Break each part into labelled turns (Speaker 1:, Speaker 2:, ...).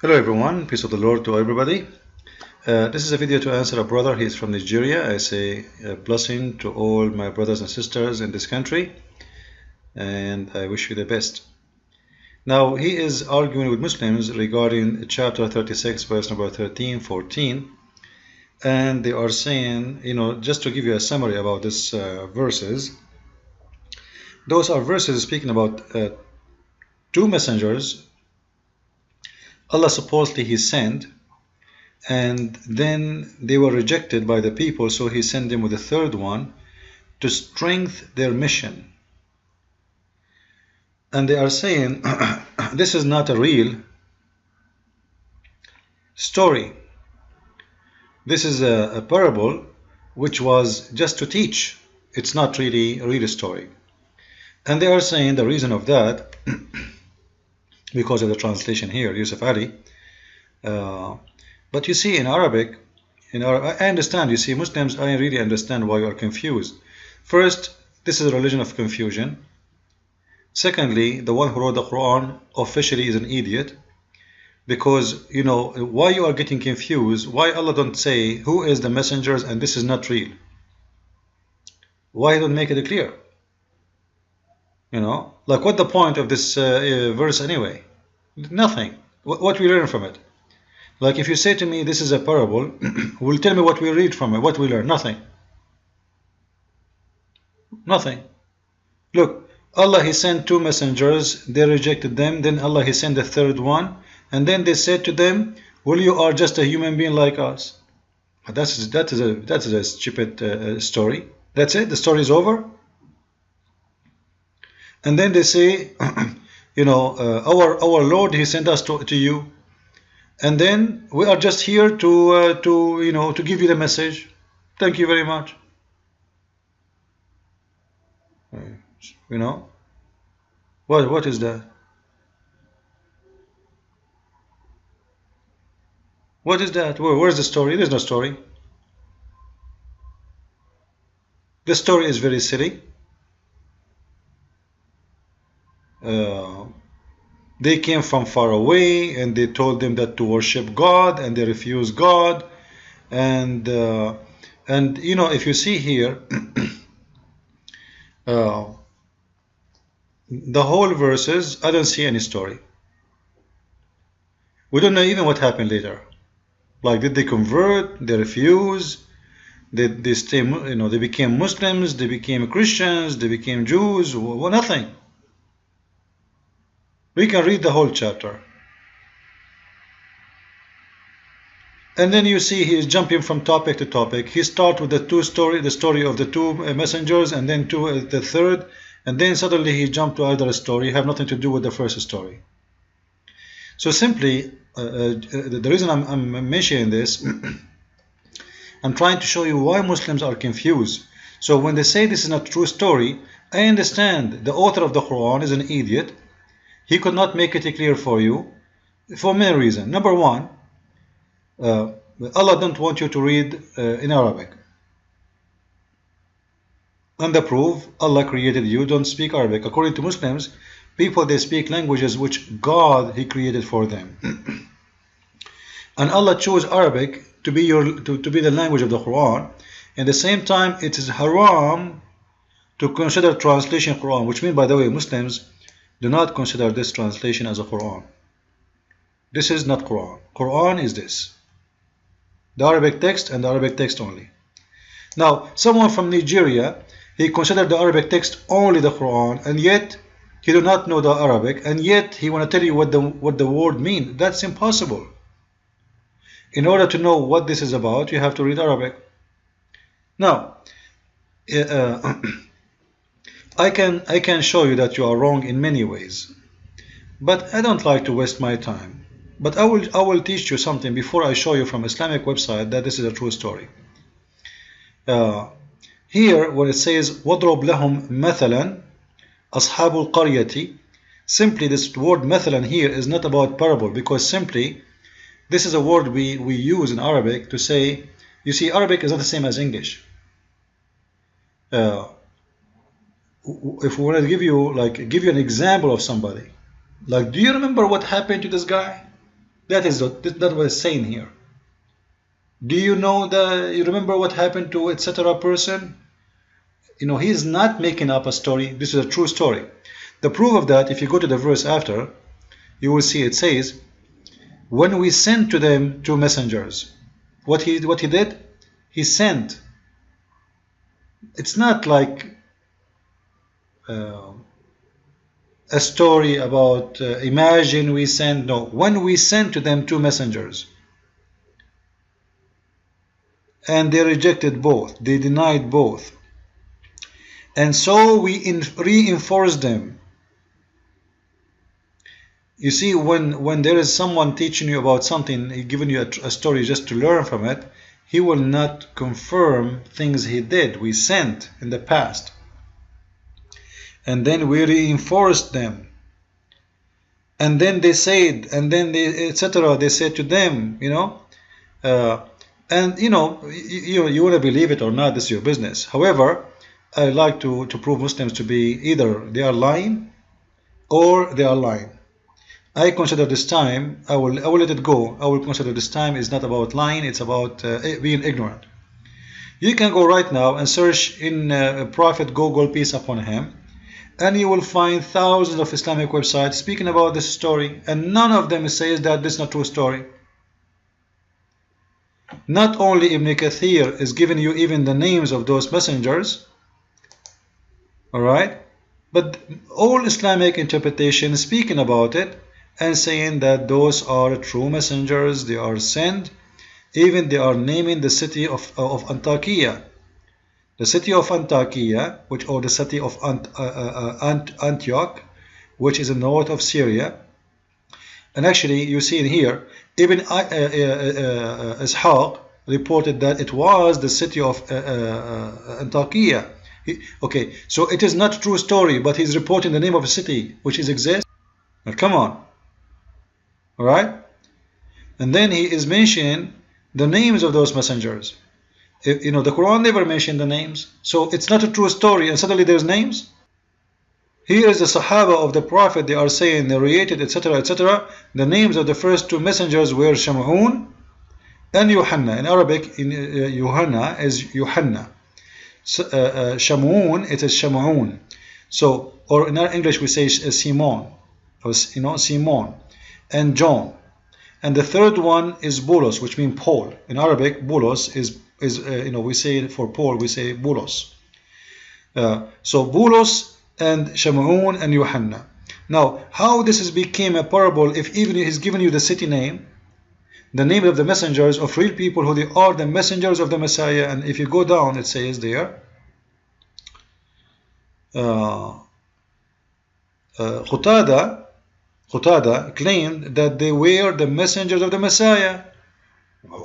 Speaker 1: Hello everyone, peace of the Lord to everybody. This is a video to answer a brother. He's from Nigeria. I say a blessing to all my brothers and sisters in this country, and I wish you the best. Now he is arguing with Muslims regarding chapter 36 verse number 13, 14, and they are saying, just to give you a summary about this verses, those are verses speaking about two messengers Allah supposedly he sent, and then they were rejected by the people, so he sent them with a third one to strengthen their mission. And they are saying this is not a real story. This is a parable which was just to teach. It's not really a real story. And they are saying the reason of that because of the translation here, Yusuf Ali. But you see, in Arabic, I understand, you see, Muslims, I really understand why you are confused. First, this is a religion of confusion. Secondly, the one who wrote the Quran officially is an idiot. Because, why you are getting confused, why Allah don't say who is the messengers and this is not real? Why don't make it clear? Like what the point of this verse anyway? Nothing. What we learn from it? Like if you say to me this is a parable, will tell me what we read from it, what we learn? Nothing. Nothing. Look, Allah he sent two messengers, they rejected them, then Allah he sent the third one, and then they said to them, well, you are just a human being like us. That is a stupid story. That's it, the story is over. And then they say, our Lord he sent us to you, and then we are just here to give you the message. Thank you very much. What is that? What is that? Where's the story? There's no story. The story is very silly. They came from far away and they told them that to worship God, and they refused God. And if you see here, the whole verses, I don't see any story. We don't know even what happened later. Like, did they convert? They refuse? Did they stay? They became Muslims. They became Christians. They became Jews. Well, nothing. We can read the whole chapter. And then you see he is jumping from topic to topic. He starts with the story of the two messengers, and then the third, and then suddenly he jumped to another story, have nothing to do with the first story. So simply, the reason I'm mentioning this, I'm trying to show you why Muslims are confused. So when they say this is not a true story, I understand the author of the Quran is an idiot. He could not make it clear for you for many reasons. Number one, Allah don't want you to read in Arabic. And the proof, Allah created you, don't speak Arabic. According to Muslims, people, they speak languages which God he created for them. And Allah chose Arabic to be the language of the Quran. At the same time, it is haram to consider translation Quran, which means, by the way, Muslims do not consider this translation as a Quran. This is not Quran. Quran is this. The Arabic text and the Arabic text only. Now, someone from Nigeria, he considered the Arabic text only the Quran, and yet he do not know the Arabic, and yet he want to tell you what the word means. That's impossible. In order to know what this is about, you have to read Arabic. Now, I can show you that you are wrong in many ways, but I don't like to waste my time. But I will teach you something before I show you from Islamic website that this is a true story. Here, when it says وَضْرُبْ لَهُمْ مَثَلًا أَصْحَابُ الْقَرْيَةِ, simply this word مثلا here is not about parable, because simply this is a word we use in Arabic to say, you see, Arabic is not the same as English. If we want to give you an example of somebody, like, do you remember what happened to this guy? That is what it's saying here. Do you know you remember what happened to etc. person? You know, he is not making up a story. This is a true story. The proof of that, if you go to the verse after, you will see it says, when we sent to them 2 messengers. What he did? He sent. It's not like a story about imagine we send. No, when we sent to them 2 messengers. And they rejected both. They denied both. And so we reinforced them. You see, when there is someone teaching you about something, giving you a story just to learn from it, he will not confirm things he did. We sent in the past. And then we reinforced them. And then they said, and then they, etc. They said to them, you know, and you know, you want to believe it or not, this is your business. However, I like to prove Muslims to be either they are lying or they are lying. I consider this time, I will let it go. I will consider this time is not about lying, it's about being ignorant. You can go right now and search in Prophet Google, peace upon him, and you will find thousands of Islamic websites speaking about this story, and none of them says that this is not a true story. Not only Ibn Kathir is giving you even the names of those messengers, alright, but all Islamic interpretation is speaking about it and saying that those are true messengers, they are sent. Even they are naming the city of Antakya. The city of Antakya, or the city of Antioch, which is in the north of Syria. And actually, you see in here, Ibn Ishaq reported that it was the city of Antakya. Okay, so it is not a true story, but he's reporting the name of a city which exists. Now, come on. Alright? And then he is mentioning the names of those messengers. You know, the Quran never mentioned the names. So it's not a true story, and suddenly there's names. Here is the Sahaba of the Prophet, they are saying, narrated, etc., etc. The names of the first 2 messengers were Sham'un and Yohanna. In Arabic, Yohanna is Yohanna. Shamun, it is Shamun. So, or in our English we say Simon, or, you know, Simon, and John. And the third one is Bulos, which means Paul. In Arabic, Bulos is you know, we say for Paul, we say Bulos. So Bulos and Shamun and Yohanna. Now, how this became a parable if even he's given you the city name, the name of the messengers of real people who they are the messengers of the Messiah, and if you go down it says there Qatada claimed that they were the messengers of the Messiah.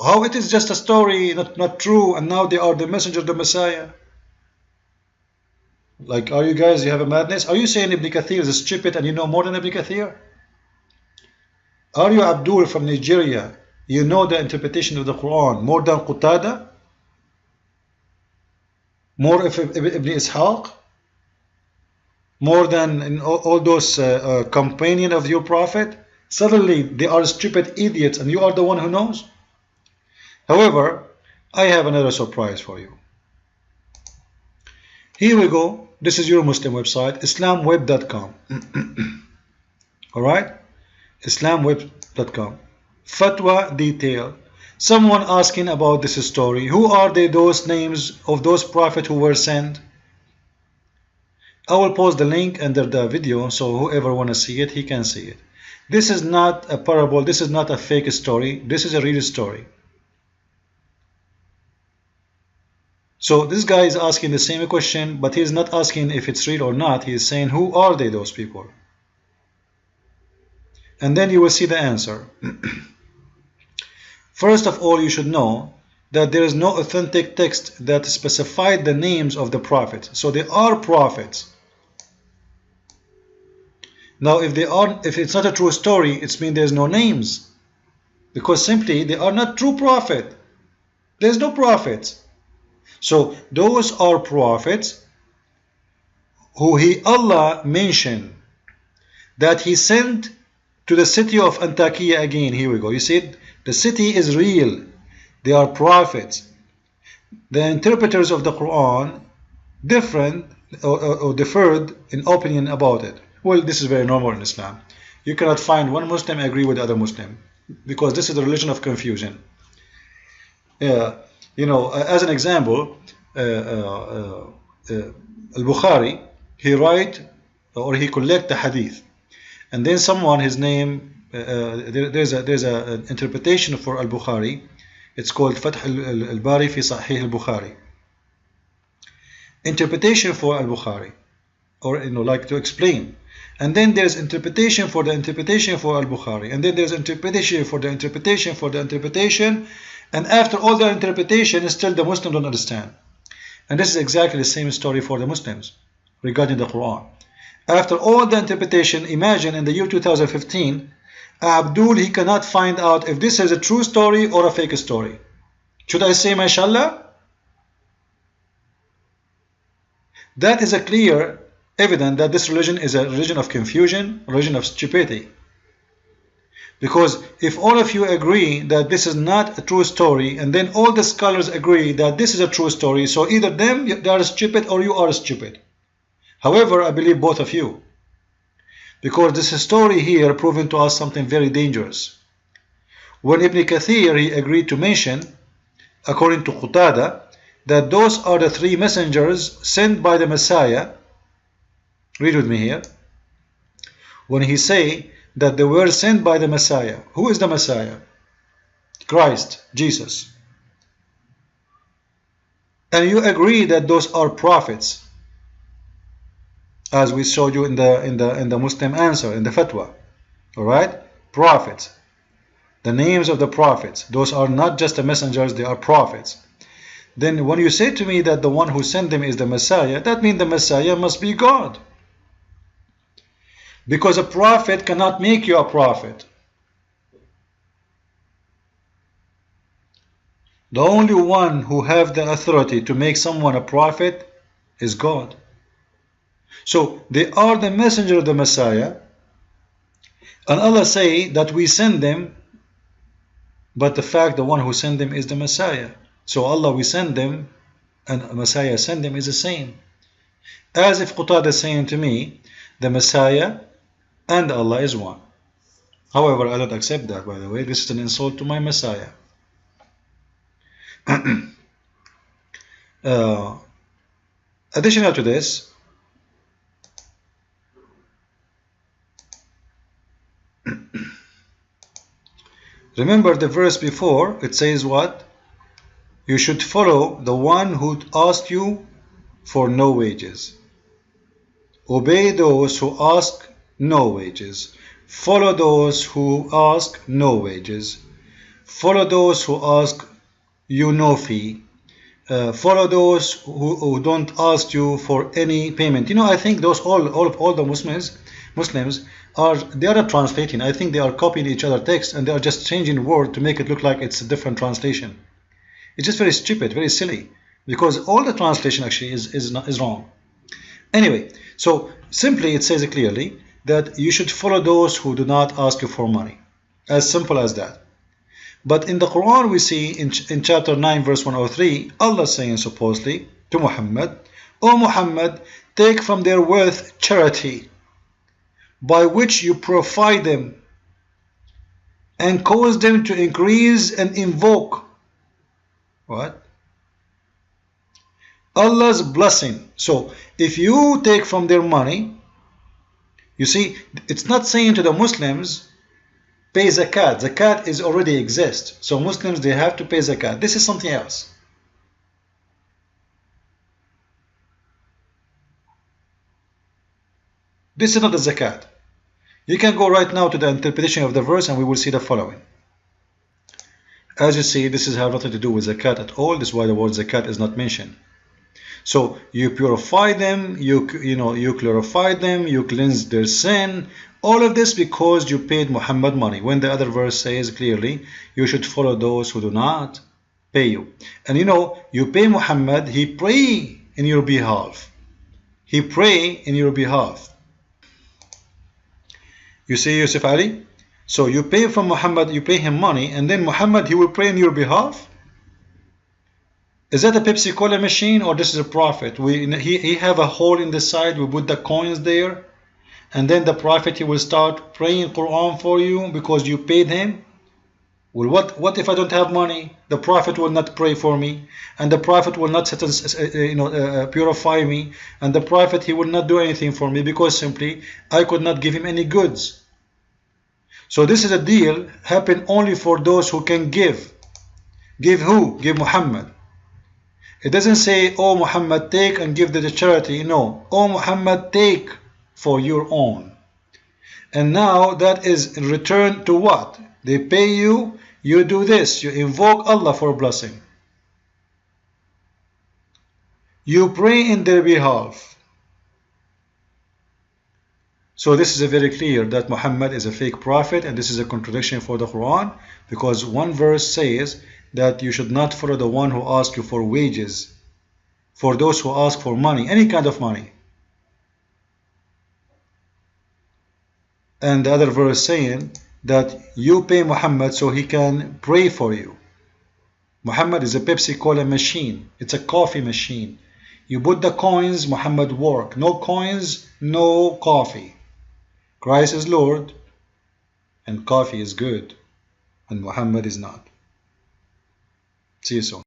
Speaker 1: How it is just a story, not true, and now they are the messengers of the Messiah? Like, are you guys, you have a madness? Are you saying Ibn Kathir is stupid and you know more than Ibn Kathir? Are you Abdul from Nigeria? You know the interpretation of the Quran more than Qatada? More of Ibn Ishaq? More than all those companions of your Prophet? Suddenly they are stupid idiots and you are the one who knows? However, I have another surprise for you. Here we go. This is your Muslim website, islamweb.com. Alright? Islamweb.com. Fatwa detail. Someone asking about this story. Who are those names of those prophets who were sent? I will post the link under the video so whoever want to see it, he can see it. This is not a parable. This is not a fake story. This is a real story. So this guy is asking the same question, but he is not asking if it's real or not. He is saying, who are they, those people? And then you will see the answer. First of all, you should know that there is no authentic text that specified the names of the prophets. So they are prophets. Now, if it's not a true story, it means there's no names, because simply they are not true prophet. There's no prophets. So those are prophets who Allah mentioned that he sent to the city of Antakya again. Here we go. You see, the city is real. They are prophets. The interpreters of the Quran different or differed in opinion about it. Well, this is very normal in Islam. You cannot find one Muslim agree with the other Muslim, because this is the religion of confusion. You know, as an example, Al-Bukhari, he write or he collect the hadith, and then someone, his name, there's an interpretation for Al-Bukhari. It's called Fath al-Bari fi Sahih al-Bukhari. Interpretation for Al-Bukhari, or like to explain. And then there's interpretation for the interpretation for Al-Bukhari, and then there's interpretation for the interpretation for the interpretation, and after all the interpretation, still the Muslim don't understand. And this is exactly the same story for the Muslims regarding the Quran. After all the interpretation, imagine in the year 2015, Abdul, he cannot find out if this is a true story or a fake story. Should I say mashallah? That is a clear evidence that this religion is a religion of confusion, a religion of stupidity. Because if all of you agree that this is not a true story, and then all the scholars agree that this is a true story, so either they are stupid or you are stupid. However, I believe both of you, because this story here proven to us something very dangerous. When Ibn Kathir, he agreed to mention, according to Qatada, that those are the three messengers sent by the Messiah. Read with me here. When he say that they were sent by the Messiah, who is the Messiah? Christ, Jesus. And you agree that those are prophets, as we showed you in the Muslim answer, in the fatwa. Alright? Prophets. The names of the prophets. Those are not just the messengers, they are prophets. Then when you say to me that the one who sent them is the Messiah, that means the Messiah must be God. Because a prophet cannot make you a prophet. The only one who have the authority to make someone a prophet is God. So they are the messenger of the Messiah, and Allah say that we send them, but the fact the one who sent them is the Messiah. So Allah, we send them, and Messiah send them is the same. As if Qatada is saying to me, the Messiah and Allah is one. However, I don't accept that, by the way. This is an insult to my Messiah. Additional to this, remember the verse before, it says what? You should follow the one who asked you for no wages. Obey those who ask no wages. Follow those who ask no wages. Follow those who ask you no fee. Follow those who don't ask you for any payment. You know, I think those all the Muslims they are not translating. I think they are copying each other text, and they are just changing word to make it look like it's a different translation. It's just very stupid, very silly, because all the translation actually is wrong. Anyway, so simply it says clearly that you should follow those who do not ask you for money. As simple as that. But in the Quran we see in chapter 9 verse 103, Allah saying supposedly to Muhammad, O Muhammad, take from their wealth charity, by which you provide them and cause them to increase and invoke what? Allah's blessing. So if you take from their money, you see, it's not saying to the Muslims pay zakat. Zakat is already exist. So Muslims, they have to pay zakat. This is something else. This is not the zakat. You can go right now to the interpretation of the verse and we will see the following. As you see, this has nothing to do with zakat at all. This is why the word zakat is not mentioned. So you purify them, you clarify them, you cleanse their sin. All of this because you paid Muhammad money. When the other verse says clearly, you should follow those who do not pay you. And you pay Muhammad, he pray in your behalf. He pray in your behalf. You see, Yusuf Ali, So you pay from Muhammad, you pay him money, and then Muhammad, he will pray on your behalf? Is that a Pepsi Cola machine, or this is a prophet? He have a hole in the side, we put the coins there, and then the prophet, he will start praying Quran for you because you paid him? Well, what if I don't have money? The prophet will not pray for me, and the prophet will not purify me, and the prophet, he will not do anything for me because simply I could not give him any goods. So this is a deal happen only for those who can give. Give who? Give Muhammad. It doesn't say, oh Muhammad, take and give to the charity. No, oh Muhammad, take for your own. And now that is in return to what? They pay you, you do this, you invoke Allah for blessing. You pray in their behalf. So this is a very clear that Muhammad is a fake prophet, and this is a contradiction for the Quran, because one verse says that you should not follow the one who asks you for wages, for those who ask for money, any kind of money. And the other verse saying that you pay Muhammad so he can pray for you. Muhammad is a Pepsi Cola machine. It's a coffee machine. You put the coins, Muhammad work. No coins, no coffee. Christ is Lord, and coffee is good, and Muhammad is not. See you soon.